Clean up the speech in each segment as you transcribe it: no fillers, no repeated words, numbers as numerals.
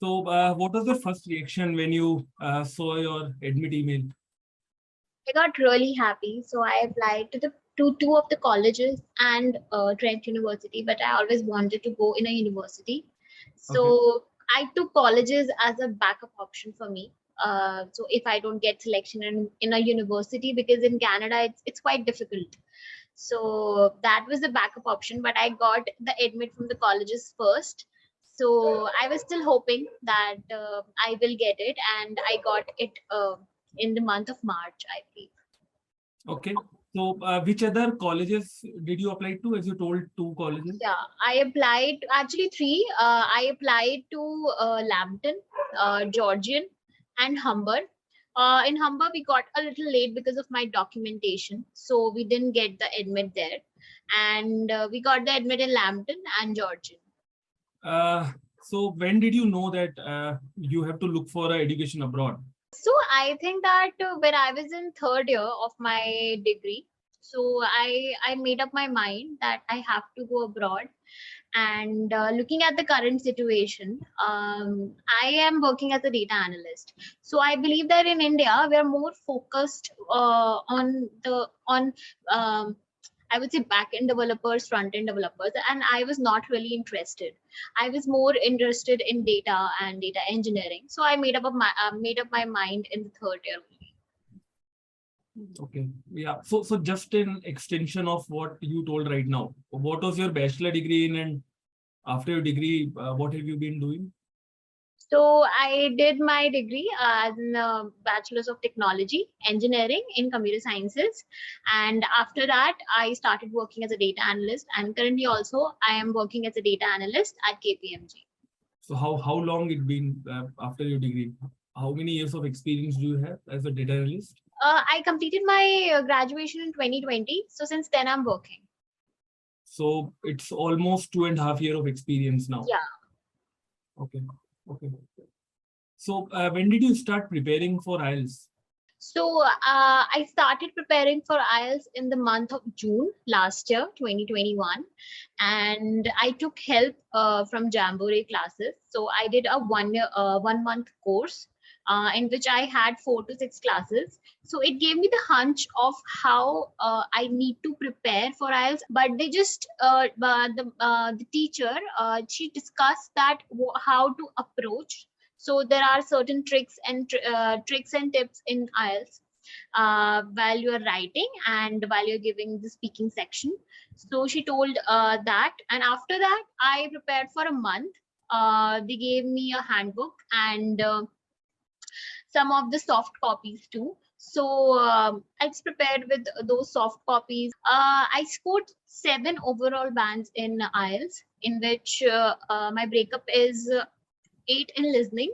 So, what was the first reaction when you saw your admit email? I got really happy. So I applied to two of the colleges and Trent University, but I always wanted to go in a university. Okay. So I took colleges as a backup option for me. So if I don't get selection in a university, because in Canada it's quite difficult. So that was the backup option, but I got the admit from the colleges first. So I was still hoping that I will get it, and I got it in the month of March, I believe. Okay. So, which other colleges did you apply to? As you told, two colleges. Yeah, I applied actually three. I applied to Lambton, Georgian, and Humber. In Humber, we got a little late because of my documentation, so we didn't get the admit there, and we got the admit in Lambton and Georgian. So, when did you know that you have to look for education abroad? So I think that when I was in third year of my degree, so I made up my mind that I have to go abroad. And looking at the current situation, I am working as a data analyst. So I believe that in India we are more focused on I would say back-end developers, front-end developers, and I was not really interested. I was more interested in data and data engineering. So I made up my mind in the third year. Okay. Yeah. So just an extension of what you told right now. What was your bachelor degree in, and after your degree, what have you been doing? So I did my degree as in Bachelor's of Technology, Engineering in Computer Sciences. And after that, I started working as a data analyst. And currently also, I am working as a data analyst at KPMG. So how long it been after your degree? How many years of experience do you have as a data analyst? I completed my graduation in 2020. So since then, I'm working. So it's almost 2.5 years of experience now. Yeah. Okay. Okay. So when did you start preparing for IELTS? So I started preparing for IELTS in the month of June last year, 2021. And I took help from Jamboree classes. So I did a 1 month course in which I had 4 to 6 classes. So it gave me the hunch of how I need to prepare for IELTS. But they just, the teacher, she discussed that how to approach. So there are certain tricks and tips in IELTS while you are writing and while you're giving the speaking section. So she told that, and after that, I prepared for a month. They gave me a handbook and some of the soft copies too. So I was prepared with those soft copies. I scored 7 overall bands in IELTS, in which my breakup is 8 in listening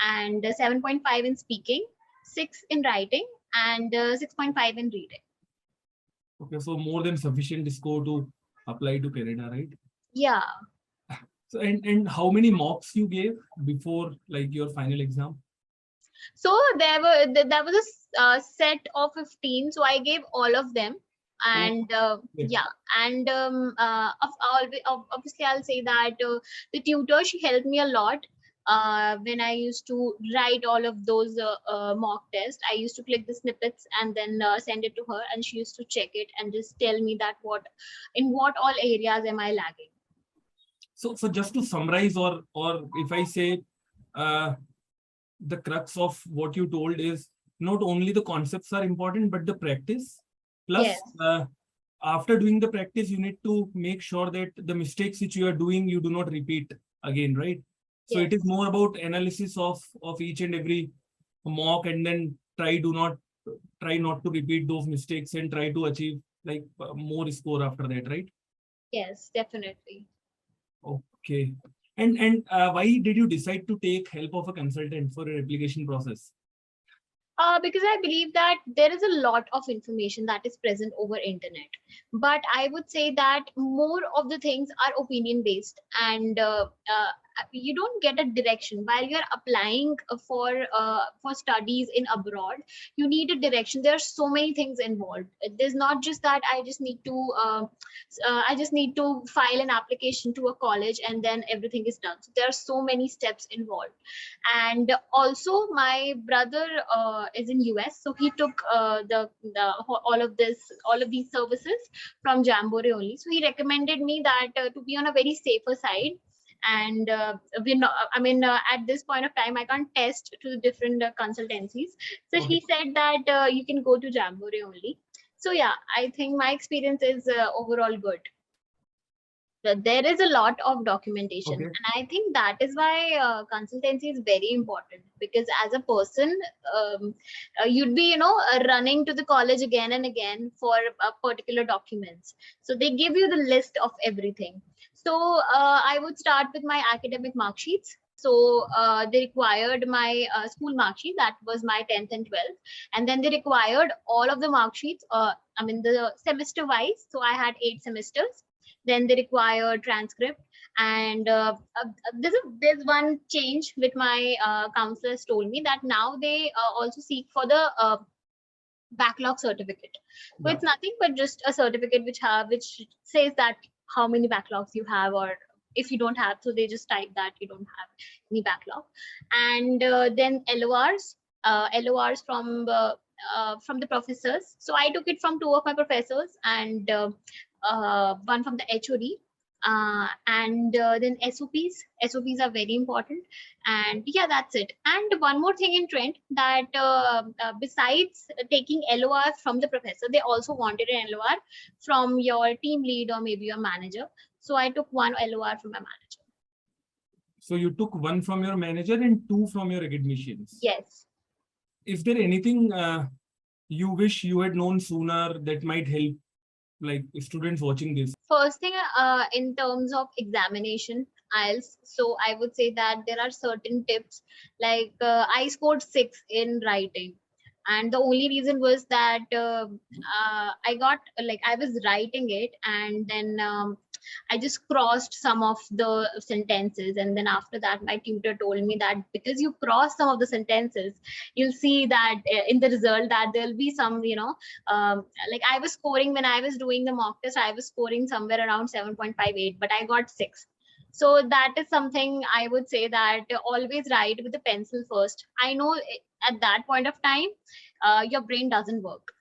and 7.5 in speaking, 6 in writing, and 6.5 in reading. Okay, so more than sufficient score to apply to Canada, right? Yeah. So and how many mocks you gave before like your final exam? So there was a set of 15. So I gave all of them. And yeah, and obviously I'll say that the tutor, she helped me a lot when I used to write all of those mock tests. I used to click the snippets and then send it to her, and she used to check it and just tell me that in what all areas am I lagging. So just to summarize, or if I say the crux of what you told is not only the concepts are important, but the practice. Plus, Yes. After doing the practice, you need to make sure that the mistakes which you are doing, you do not repeat again, right? So Yes. it is more about analysis of each and every mock, and then try not to repeat those mistakes and try to achieve like more score after that, right? Yes, definitely. Okay. And why did you decide to take help of a consultant for your application process? Because I believe that there is a lot of information that is present over internet, but I would say that more of the things are opinion based, and you don't get a direction while you're applying for studies in abroad. You need a direction. There are so many things involved. There's not just that I just need to file an application to a college and then everything is done. So there are so many steps involved. And also my brother is in US, so he took all of these services from Jamboree only. So he recommended me that to be on a very safer side. And we're not, I mean, at this point of time, I can't test to the different consultancies. So he said that you can go to Jamboree only. So yeah, I think my experience is overall good. There is a lot of documentation, and I think that is why consultancy is very important, because as a person, you'd be running to the college again and again for particular documents. So they give you the list of everything. So I would start with my academic mark sheets. So they required my school mark sheet, that was my 10th and 12th, and then they required all of the mark sheets, I mean the semester wise. So I had 8 semesters. Then they require transcript. And there's one change with my counselors told me, that now they also seek for the backlog certificate. So it's nothing but just a certificate which says that how many backlogs you have, or if you don't have, so they just type that you don't have any backlog. And then LORs from the professors. So I took it from 2 of my professors, and one from the HOD. And then SOPs are very important. And yeah, that's it. And one more thing in Trent, that besides taking LOR from the professor, they also wanted an LOR from your team lead or maybe your manager. So I took 1 LOR from my manager. So you took 1 from your manager and 2 from your academicians. Yes. Is there anything you wish you had known sooner that might help, like, students watching this? First thing, in terms of examination, IELTS. So I would say that there are certain tips, like I scored 6 in writing. And the only reason was that I got, like, I was writing it, and then I just crossed some of the sentences. And then after that, my tutor told me that because you cross some of the sentences, you'll see that in the result that there'll be some, like I was scoring, when I was doing the mock test, I was scoring somewhere around 7.58, but I got 6. So that is something I would say, that always write with a pencil first. I know at that point of time, your brain doesn't work.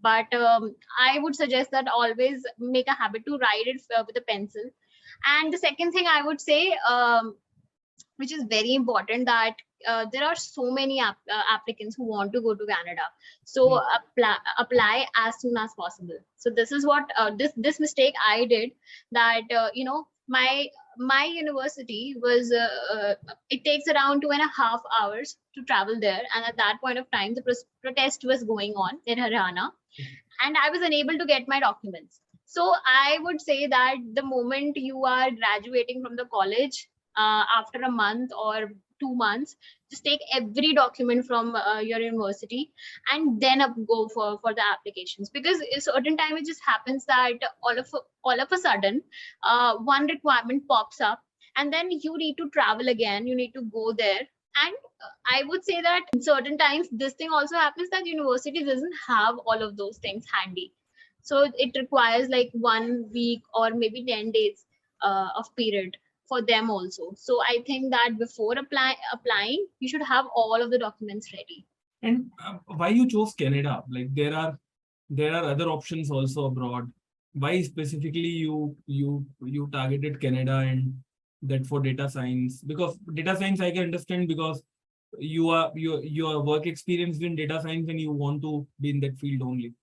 But I would suggest that always make a habit to write it with a pencil. And the second thing I would say, which is very important, that there are so many applicants who want to go to Canada. So apply as soon as possible. So this is what this mistake I did, that my university was it takes around 2.5 hours to travel there, and at that point of time the protest was going on in Haryana, and I was unable to get my documents. So I would say that the moment you are graduating from the college, after a month or 2 months, just take every document from your university, and then go for the applications. Because a certain time it just happens that all of a sudden one requirement pops up, and then you need to travel again, you need to go there. And I would say that in certain times this thing also happens, that university doesn't have all of those things handy. So it requires like 1 week or maybe 10 days of period for them also. So I think that before applying, you should have all of the documents ready. And why you chose Canada? Like, there are other options also abroad. Why specifically you targeted Canada, and that for data science? Because data science I can understand, because your work experience in data science and you want to be in that field only.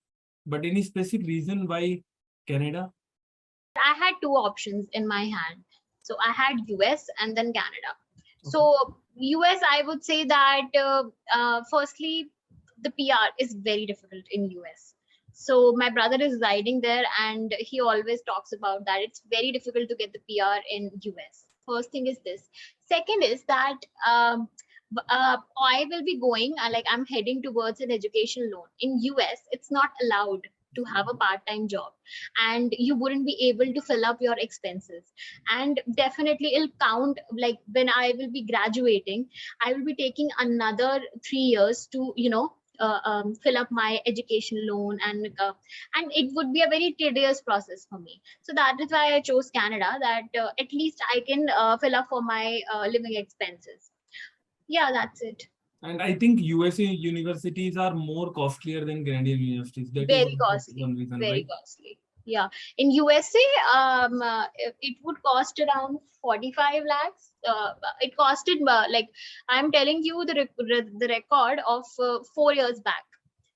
But any specific reason why Canada? I had 2 options in my hand. So I had US and then Canada. So US, I would say that firstly, the PR is very difficult in US. So my brother is residing there, and he always talks about that it's very difficult to get the PR in US. First thing is this. Second is that I will be going, like I'm heading towards an education loan. In US, it's not allowed to have a part-time job, and you wouldn't be able to fill up your expenses. And definitely it'll count, like when I will be graduating, I will be taking another 3 years to, fill up my education loan, and it would be a very tedious process for me. So that is why I chose Canada, that at least I can fill up for my living expenses. Yeah, that's it. And I think USA universities are more costlier than Canadian universities. That is Very also costly, one reason, very right? costly. Yeah, in USA, it would cost around 45 lakhs. It costed, like I'm telling you the record of 4 years back.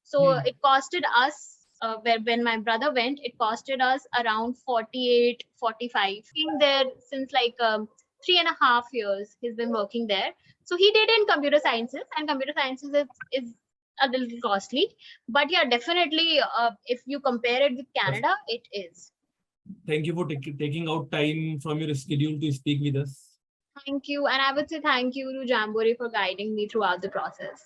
So Hmm. it costed us, when my brother went, it costed us around 48, 45. Been there since like 3.5 years. He's been working there. So he did in computer sciences, and computer sciences is a little costly. But yeah, definitely, if you compare it with Canada, it is. Thank you for taking out time from your schedule to speak with us. Thank you. And I would say thank you to Jamboree for guiding me throughout the process.